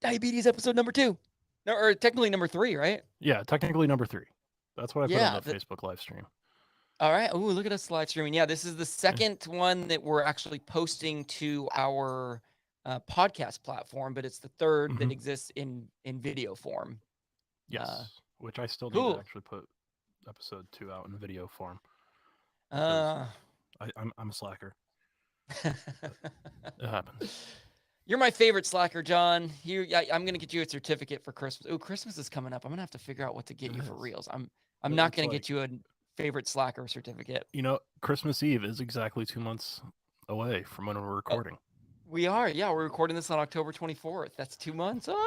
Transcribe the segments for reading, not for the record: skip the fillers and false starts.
Diabetes episode number 2. No, or technically number 3, right? Yeah, technically number 3. That's what I put on Yeah. the Facebook live stream. All right. Ooh, look at us live streaming. Yeah, this is the second one that we're actually posting to our podcast platform, but it's the third Hmm. that exists in video form. Uh, Yes, which I still need to cool. actually put episode 2 out in video form because Uh, I'm a slacker, but it happens. you're my favorite slacker, John. I'm gonna get you a certificate for Christmas. Oh, Christmas is coming up. I'm gonna have to figure out what to get It you for is. reals. I'm not It's gonna like, get you a favorite slacker certificate. Christmas Eve is exactly 2 months away from when we're Oh, recording. we are. Yeah, we're recording this on October 24th. That's 2 months. Ah!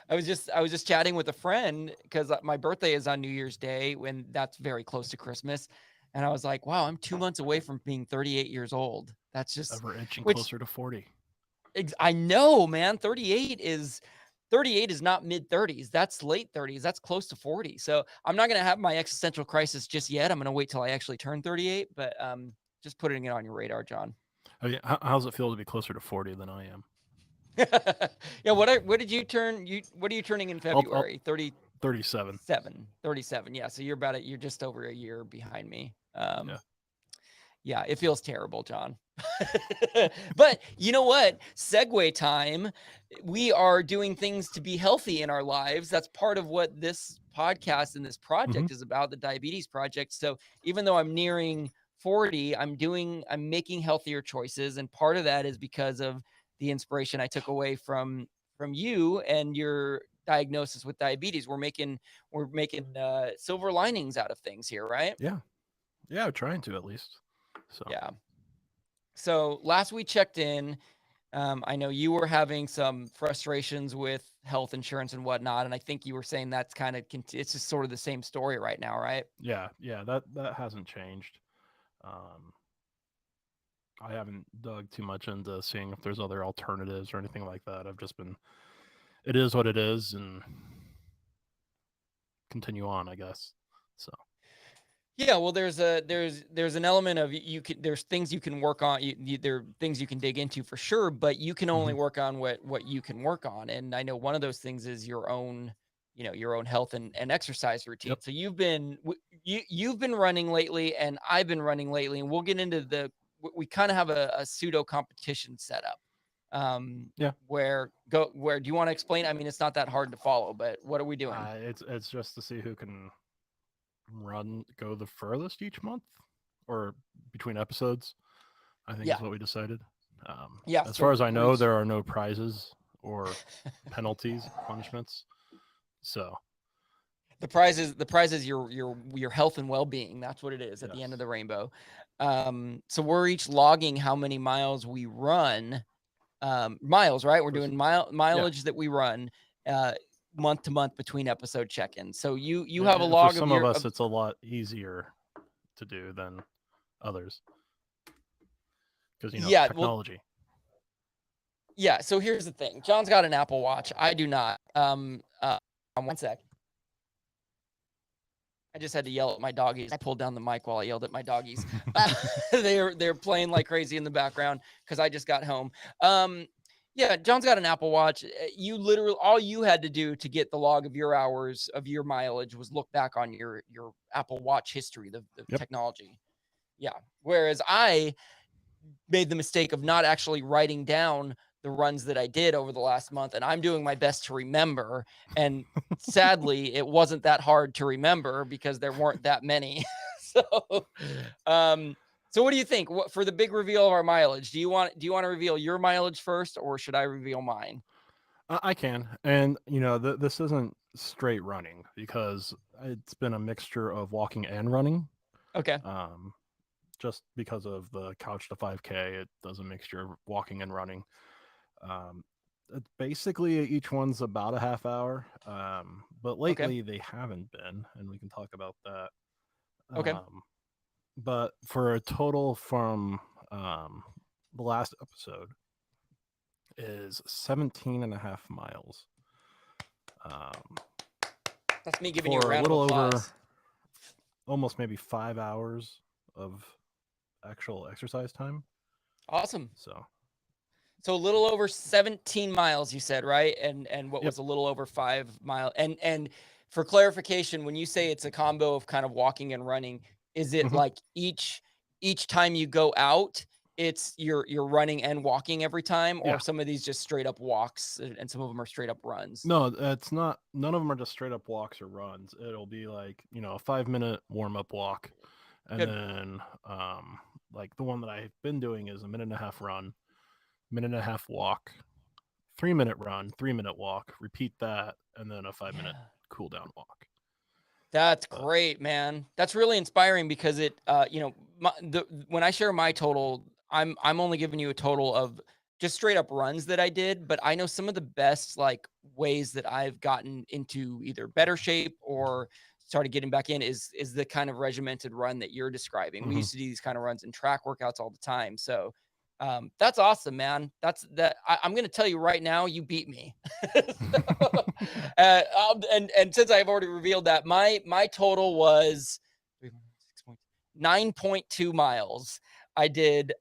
I was just chatting with a friend because my birthday is on New Year's Day, when that's very close to Christmas, and I was like, "Wow, I'm 2 months away from being 38 years old." That's just, Ever inching which closer to 40. I know, man. 38 is not mid 30s. That's late 30s. That's close to 40. So I'm not gonna have my existential crisis just yet. I'm gonna wait till I actually turn 38. But just putting it on your radar, John. Oh, yeah. How's it feel to be closer to 40 than I am? Yeah, what did you turn? What are you turning in I'll February? 37. 37. Yeah, so you're just over a year behind me. Yeah. Yeah, it feels terrible, John. But you know what? Segue time. We are doing things to be healthy in our lives. That's part of what this podcast and this Hmm. project is about, the Diabetes Project. So even though I'm nearing 40, I'm making healthier choices. And part of that is because of the inspiration I took away from you and your diagnosis with diabetes. We're making silver linings out of things here, right? Yeah. Yeah, trying to at least. So, Yeah. So last we checked in, I know you were having some frustrations with health insurance and whatnot, and I think you were saying that's kind of it's just sort of the same story right now, right? yeah, that hasn't changed. Um, I haven't dug too much into seeing if there's other alternatives or anything like that. I've just been, it is what it is, and continue on, I guess. So, Yeah, well, there's an element of there's things you can work on. There are things you can dig into for sure, but you can only hmm, work on what you can work on. And I know one of those things is your own health and exercise routine. yep. So you've been running lately, and I've been running lately, and we'll get into we kind of have a pseudo competition set up. Yeah. Where do you want to explain? I mean, it's not that hard to follow, but what are we doing? It's just to see who can go the furthest each month or between episodes. I think Yeah, is what we decided. yeah. As far So as I we're know, each. there are no prizes or penalties, punishments. So, The prize is your health and well-being. That's what it is at the end of yes. the rainbow. So we're each logging how many miles we run. Miles, right? We're For, doing yeah. mileage that we run uh, month to month between episode check-ins. So you have a For log of some of your us, it's a lot easier to do than others because, yeah. Well, technology. yeah. So here's the thing. John's got an Apple Watch. I do not. One sec. I just had to yell at my doggies. I pulled down the mic while I yelled at my doggies. They're playing like crazy in the background because I just got home. Yeah, John's got an Apple Watch. You literally all you had to do to get the log of your hours of your mileage was look back on your Apple Watch history, the Yep. technology. Yeah. Whereas I made the mistake of not actually writing down the runs that I did over the last month, and I'm doing my best to remember. And sadly, it wasn't that hard to remember because there weren't that many. so, um, so what do you think? What for the big reveal of our mileage? Do you want to reveal your mileage first, or should I reveal mine? I can. And, this isn't straight running because it's been a mixture of walking and running. Okay. Um, just because of the couch to 5K, it does a mixture of walking and running. Um, basically, each one's about a half hour. But Okay. lately they haven't been, and we can talk about that. Okay. But for a total from the last episode is 17 and a half miles. Um, That's me giving you a for a round of little over applause. almost maybe 5 hours of actual exercise time. Awesome. So So a little over 17 miles, you said, right? And what Yep. was a little over 5 mile. And for clarification, when you say it's a combo of kind of walking and running, is it hmm like each time you go out, it's you're running and walking every time, or Yeah. some of these just straight up walks and some of them are straight up runs? No, it's not. None of them are just straight up walks or runs. It'll be like, a 5 minute warm up walk, and Good. then like the one that I've been doing is a minute and a half run, minute and a half walk, 3 minute run, 3 minute walk. Repeat that, and then a 5 minute Yeah. cool down walk. That's But great, man. That's really inspiring because when I share my total, I'm only giving you a total of just straight up runs that I did, but I know some of the best like ways that I've gotten into either better shape or started getting back in is the kind of regimented run that you're describing. We mhm. used to do these kind of runs in track workouts all the time. So that's awesome, man. I'm going to tell you right now, you beat me. So, and since I've already revealed that, my total was 9.2 miles. I did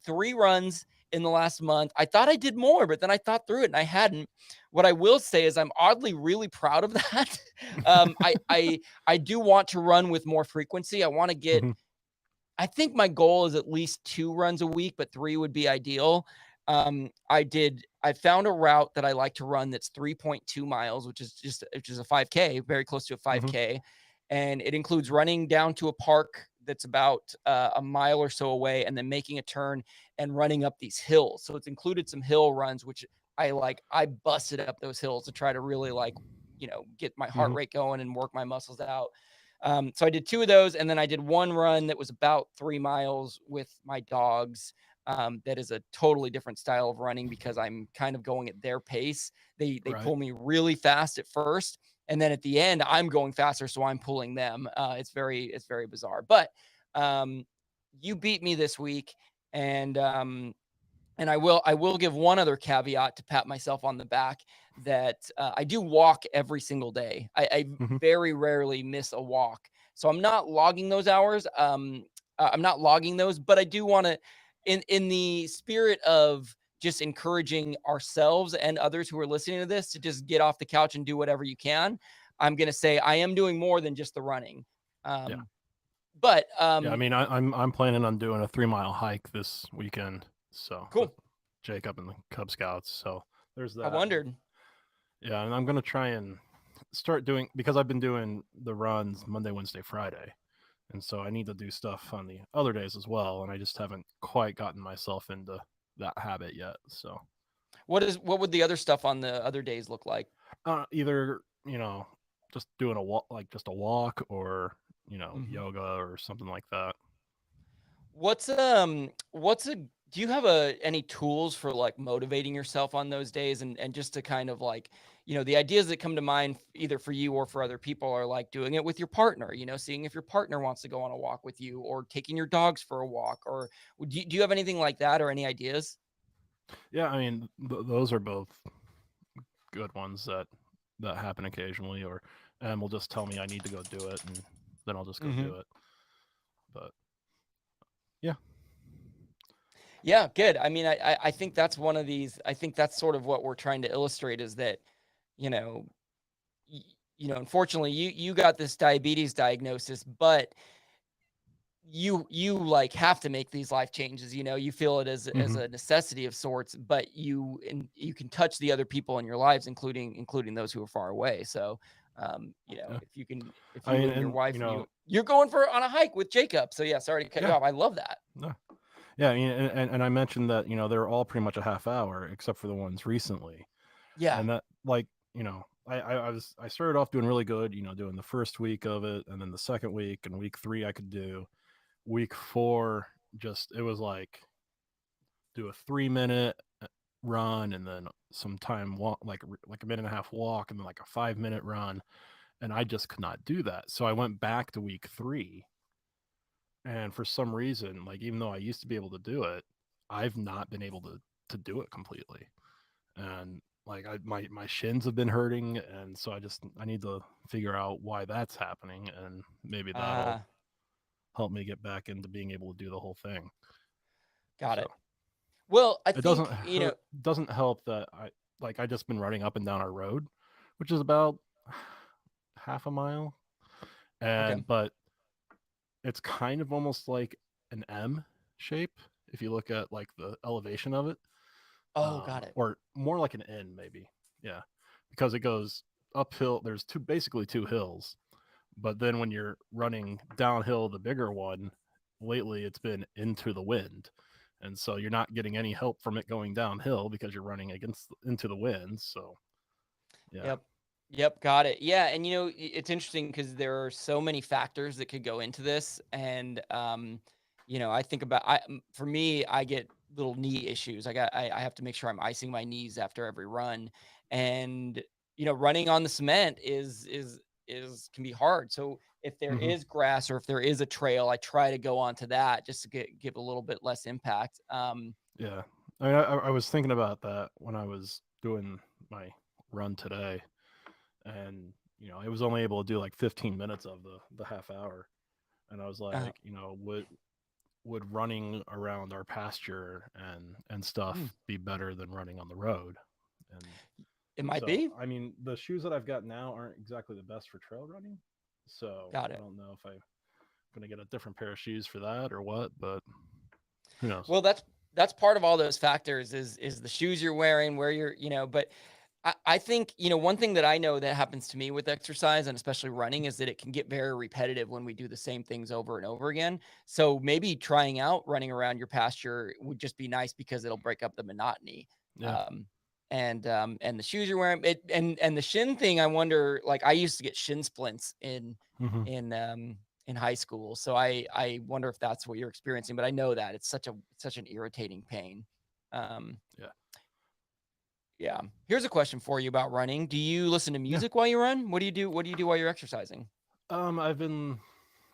3 runs in the last month. I thought I did more, but then I thought through it and I hadn't. What I will say is I'm oddly really proud of that. I do want to run with more frequency. I want to get Mhm. I think my goal is at least 2 runs a week, but 3 would be ideal. I found a route that I like to run that's 3.2 miles, which is a 5K, very close to a Mhm. 5K, and it includes running down to a park that's about, a mile or so away and then making a turn and running up these hills. So it's included some hill runs, which I like. I busted up those hills to try to really, like, get my heart Mhm. rate going and work my muscles out. So I did 2 of those, and then I did 1 run that was about 3 miles with my dogs. That is a totally different style of running because I'm kind of going at their pace. They Right. pull me really fast at first, and then at the end I'm going faster, so I'm pulling them. It's very bizarre, but um, you beat me this week, and I will give one other caveat to pat myself on the back that I do walk every single day. I Mhm. very rarely miss a walk, so I'm not logging those hours. I'm not logging those, but I do want to, in the spirit of just encouraging ourselves and others who are listening to this to just get off the couch and do whatever you can. I'm gonna say I am doing more than just the running. Yeah. Um, but Yeah. I mean, I'm planning on doing a 3 mile hike this weekend. So with cool. Jacob and the Cub Scouts. So there's I that. wondered. Yeah, and I'm gonna try and start doing, because I've been doing the runs Monday, Wednesday, Friday, and so I need to do stuff on the other days as well, and I just haven't quite gotten myself into that habit yet. So What would the other stuff on the other days look like? either just doing a walk, like just a walk, or Mhm. yoga or something like that. What's a do you have any tools for like motivating yourself on those days and just to kind of like, the ideas that come to mind either for you or for other people are like doing it with your partner, seeing if your partner wants to go on a walk with you or taking your dogs for a walk or do you have anything like that or any ideas? Yeah, I mean those are both good ones that happen occasionally, or and will just tell me I need to go do it, and then I'll just go Mhm. do it. But yeah. Yeah, good. I mean, I think that's one of these. I think that's sort of what we're trying to illustrate is that, you know, y- unfortunately, you got this diabetes diagnosis, but you like have to make these life changes. You feel it as hmm a necessity of sorts, but you can touch the other people in your lives, including those who are far away. So, Yeah. if I you mean, and your and wife, you're going for on a hike with Jacob. So yeah, sorry to cut you yeah, off. I love that. no, yeah. I mean, and I mentioned that they're all pretty much a half hour except for the ones recently, Yeah. and that, like, I started off doing really good, doing the first week of it, and then the second week and week 3 I could do. Week 4, just it was like do a 3 minute run, and then some time walk, like a minute and a half walk, and then like a 5 minute run, and I just could not do that. So I went back to week 3, and for some reason, like, even though I used to be able to do it, I've not been able to do it completely. And like my shins have been hurting, and so I need to figure out why that's happening, and maybe that'll help me get back into being able to do the whole thing. Got So it. Well, I It doesn't think, doesn't help that I just been running up and down our road, which is about half a mile, okay. and but it's kind of almost like an M shape if you look at like the elevation of it, Oh, got it. or more like an N maybe. Yeah, because it goes uphill. There's basically two hills, but then when you're running downhill, the bigger one, lately it's been into the wind. And so you're not getting any help from it going downhill because you're running into the wind. So yeah. Yep. Yep, got it. Yeah, and it's interesting because there are so many factors that could go into this, and I think about for me, I get little knee issues. I have to make sure I'm icing my knees after every run, and running on the cement is can be hard. So if there Hmm. is grass or if there is a trail, I try to go onto that just to give a little bit less impact. Yeah. I was thinking about that when I was doing my run today, and I was only able to do like 15 minutes of the half hour, and I was Uh, like, would running around our pasture and hmm, stuff be better than running on the road? And it might so, be. I mean, the shoes that I've got now aren't exactly the best for trail running. So Got I it. don't know if I'm going to get a different pair of shoes for that or what, but who knows? Well, that's part of all those factors is the shoes you're wearing, where but I think, one thing that I know that happens to me with exercise and especially running is that it can get very repetitive when we do the same things over and over again. So maybe trying out running around your pasture would just be nice because it'll break up the monotony. Yeah. Um, and the shoes you're wearing, and the shin thing, I wonder, like I used to get shin splints Hmm. in um in high school. So I wonder if that's what you're experiencing, but I know that it's such an irritating pain. Um, Yeah. yeah. Here's a question for you about running. Do you listen to Yeah. music while you run? What do you do? What do you do while you're exercising? I've been,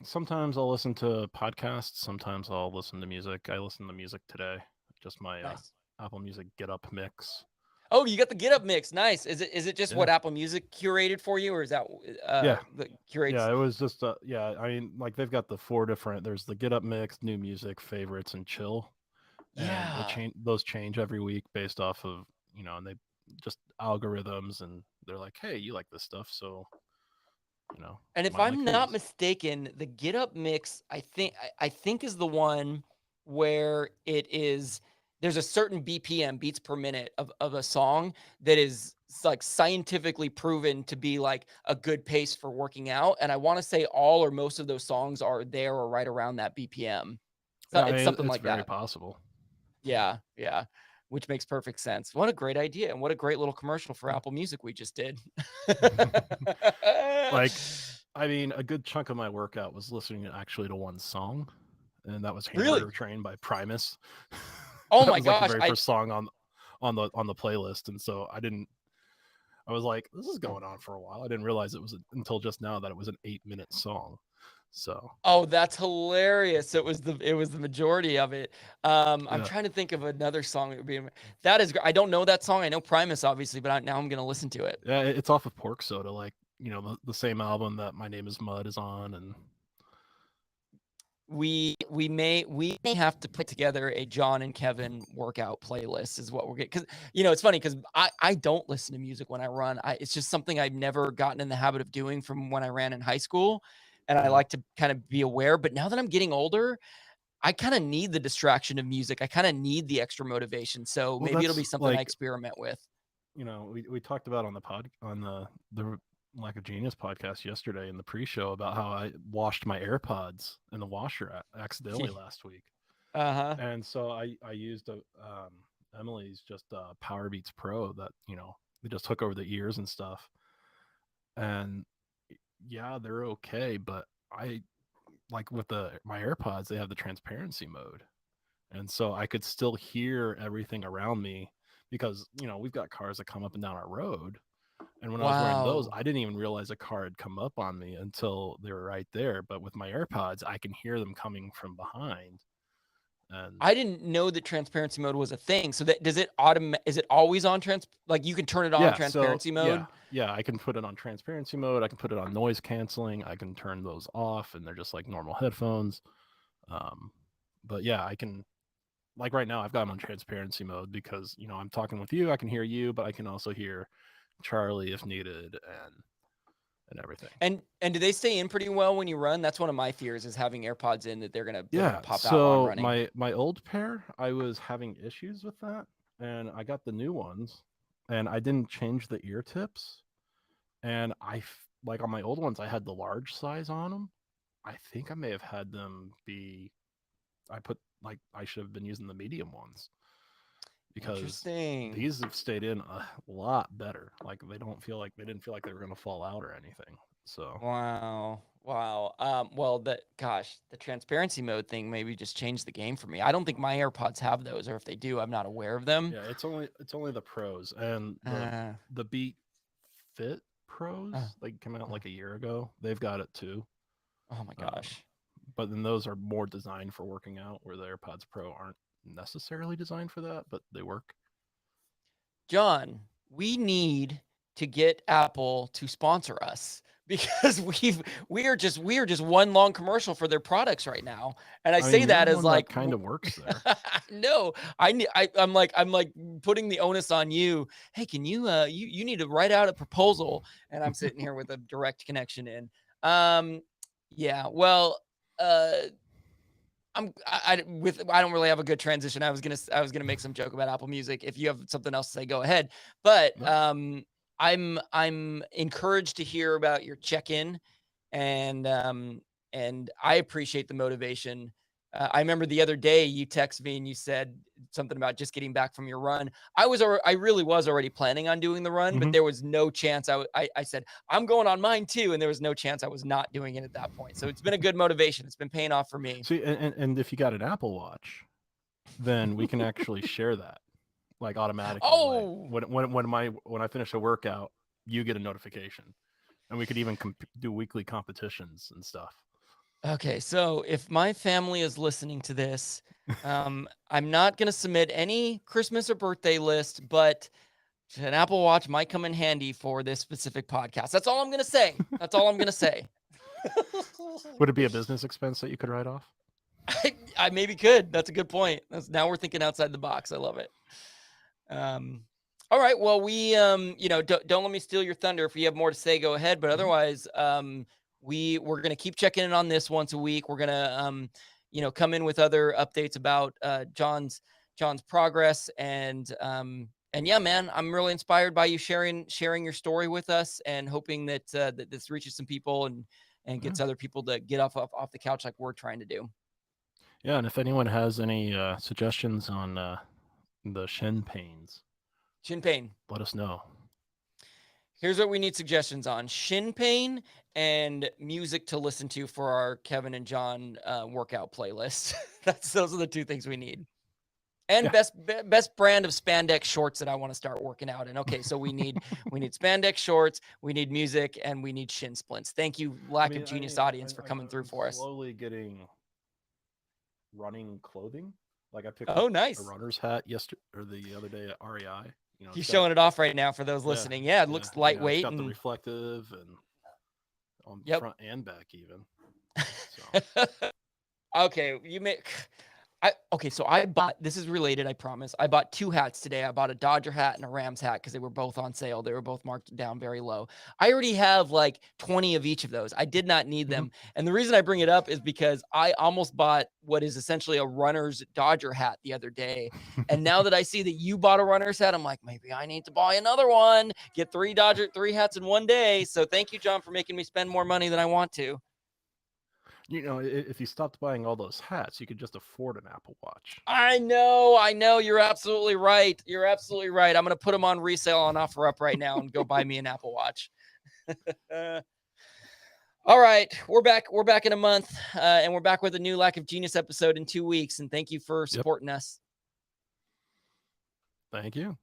sometimes I'll listen to podcasts, sometimes I'll listen to music. I listened to music today, just my Nice. Apple Music Get Up mix. Oh, you got the Get Up mix. Nice. Is it just Yeah. what Apple Music curated for you, or is that Yeah. the Yeah, curates? it was just yeah, I mean, like they've got the four different, there's the Get Up mix, new music, favorites, and chill. And Yeah. those change every week based off of, and they just algorithms, and they're like, "Hey, you like this stuff, so, And you if might like I'm not his." mistaken, the Get Up mix, I think is the one where there's a certain BPM, beats per minute of a song that is like scientifically proven to be like a good pace for working out. And I want to say all or most of those songs are there or right around that BPM. So Yeah, I it's mean, something it's like very that. possible. Yeah, yeah. Which makes perfect sense. What a great idea. And what a great little commercial for Apple Music we just did. Like, I mean, a good chunk of my workout was listening actually to one song, and that was Really? Hamburger Train by Primus. Oh That my was like the gosh, very first song on the playlist, and so I was like, this is going on for a while. I didn't realize it was until just now that it was an 8-minute song. So oh, that's hilarious. It was the majority of it. I'm yeah, trying to think of another song that would be that is I don't know that song. I know Primus obviously, but now I'm gonna listen to it. yeah, it's off of Pork Soda, like the same album that My Name Is Mud is on, and We may have to put together a John and Kevin workout playlist is what we're getting, because it's funny because I don't listen to music when I run. It's just something I've never gotten in the habit of doing from when I ran in high school, and I yeah. like to kind of be aware. But now that I'm getting older, I kind of need the distraction of music. I kind of need the extra motivation. So Well, maybe it'll that's be something I like, experiment with. we talked about on the Lack of Genius podcast yesterday in the pre-show about how I washed my AirPods in the washer accidentally last week, Uh-huh. and so I used Emily's just Power Beats Pro that they just hook over the ears and stuff, and yeah, they're okay, but I like with my AirPods, they have the transparency mode, and so I could still hear everything around me because we've got cars that come up and down our road, and when I was wearing those, Wow. I didn't even realize a car had come up on me until they were right there. But with my AirPods, I can hear them coming from behind. And I didn't know that transparency mode was a thing. So that is it always on like you can turn it on yeah, so transparency yeah, mode? yeah, I can put it on transparency mode. I can put it on noise canceling. I can turn those off, and they're just like normal headphones. Um, but yeah, I can like right now I've got them on transparency mode because, I'm talking with you, I can hear you, but I can also hear Charlie if needed and everything. And do they stay in pretty well when you run? That's one of my fears, is having AirPods in that they're gonna pop out while I'm So running. my old pair, I was having issues with that, and I got the new ones, and I didn't change the ear tips, and like on my old ones, I had the large size on them. I think I may have had them be. I should have been using the medium ones because Interesting. these have stayed in a lot better. Like they didn't feel like they were gonna fall out or anything. So Wow. Well, the transparency mode thing maybe just changed the game for me. I don't think my AirPods have those, or if they do, I'm not aware of them. yeah, it's only the pros and the Beat Fit Pros. They came out like a year ago. They've got it too. Oh my gosh. But then those are more designed for working out, where the AirPods Pro aren't necessarily designed for that, but they work. John, we need to get Apple to sponsor us, because we are just one long commercial for their products right now. And I say that as like, kind of works there. No, I'm like putting the onus on you. Hey, can you you need to write out a proposal? And I'm sitting here with a direct connection in. Yeah, well, I don't really have a good transition. I was gonna make some joke about Apple Music. If you have something else to say, go ahead. But I'm encouraged to hear about your check-in, and I appreciate the motivation. I remember the other day you texted me and you said something about just getting back from your run. I really was already planning on doing the run, but there was no chance. I said I'm going on mine too, and there was no chance I was not doing it at that point. So it's been a good motivation. It's been paying off for me. See, and if you got an Apple Watch, then we can actually share that like automatically. Oh, when I finish a workout, you get a notification, and we could even do weekly competitions and stuff. Okay, so if my family is listening to this, I'm not going to submit any Christmas or birthday list, but an Apple Watch might come in handy for this specific podcast. That's all I'm going to say. That's all I'm going to say. Would it be a business expense that you could write off? I maybe could. That's a good point. Now we're thinking outside the box. I love it. All right. Well, we, don't let me steal your thunder. If you have more to say, go ahead. But otherwise, we're going to keep checking in on this once a week. We're going to, come in with other updates about John's progress. And yeah, man, I'm really inspired by you sharing your story with us, and hoping that that this reaches some people and gets other people to get off the couch like we're trying to do. Yeah, and if anyone has any suggestions on the shin pains, let us know. Here's what we need suggestions on: shin pain and music to listen to for our Kevin and John workout playlist. Those are the two things we need. And best brand of spandex shorts that I want to start working out in. Okay, so we need spandex shorts, we need music, and we need shin splints. Thank you, Lack of Genius audience, for coming through for us. Slowly getting running clothing. Like I picked nice. a runner's hat yesterday or the other day at REI. He's showing it off right now for those listening. Yeah, it looks lightweight. It's got the reflective and on front and back even. So. Okay, so I bought, this is related, I promise. I bought 2 hats today. I bought a Dodger hat and a Rams hat because they were both on sale. They were both marked down very low. I already have like 20 of each of those. I did not need them. And the reason I bring it up is because I almost bought what is essentially a runner's Dodger hat the other day. And now that I see that you bought a runner's hat, I'm like, maybe I need to buy another one, get 3 hats in one day. So thank you, John, for making me spend more money than I want to. If you stopped buying all those hats, you could just afford an Apple Watch. I know. You're absolutely right. I'm going to put them on resale on OfferUp right now and go buy me an Apple Watch. All right. We're back in a month, and we're back with a new Lack of Genius episode in 2 weeks. And thank you for supporting us. Thank you.